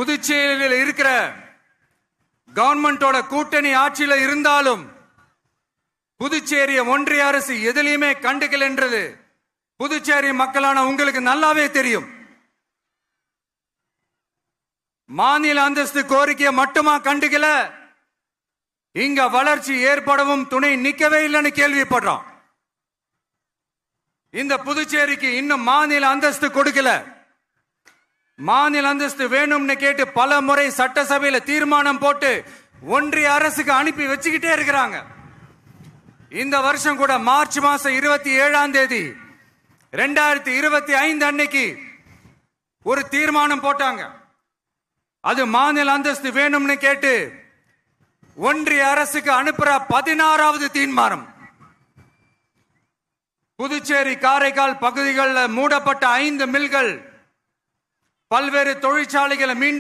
புதுச்சேரியில் இருக்கிற கவர்மெண்டோட கூட்டணி ஆட்சியில இருந்தாலும் புதுச்சேரிய ஒன்றிய அரசு எதிலையுமே கண்டுக்கல என்றது புதுச்சேரி மக்களான உங்களுக்கு நல்லாவே தெரியும். மாநில அந்தஸ்து கோரிக்கையை மட்டுமா கண்டுக்கல, இங்க வளர்ச்சி ஏற்படவும் துணை நிக்கவே இல்லைன்னு கேள்விப்படுறோம். இந்த புதுச்சேரிக்கு இன்னும் மாநில அந்தஸ்து கொடுக்கல. மாநில அந்தஸ்து வேணும்னு கேட்டு பல முறை சட்டசபையில தீர்மானம் போட்டு ஒன்றிய அரசுக்கு அனுப்பி வச்சுக்கிட்டே இருக்கிறாங்க. இந்த வருஷம் கூட மார்ச் மாசம் 27ஆம் தேதி 2025 அன்னைக்கு ஒரு தீர்மானம் போட்டாங்க. அது மாநில அந்தஸ்து வேணும்னு கேட்டு ஒன்றிய அரசுக்கு அனுப்புற 16வது தீர்மானம். புதுச்சேரி காரைக்கால் பகுதிகளில் மூடப்பட்ட 5 மில்கள், பல்வேறு தொழிற்சாலைகளை மீண்டும்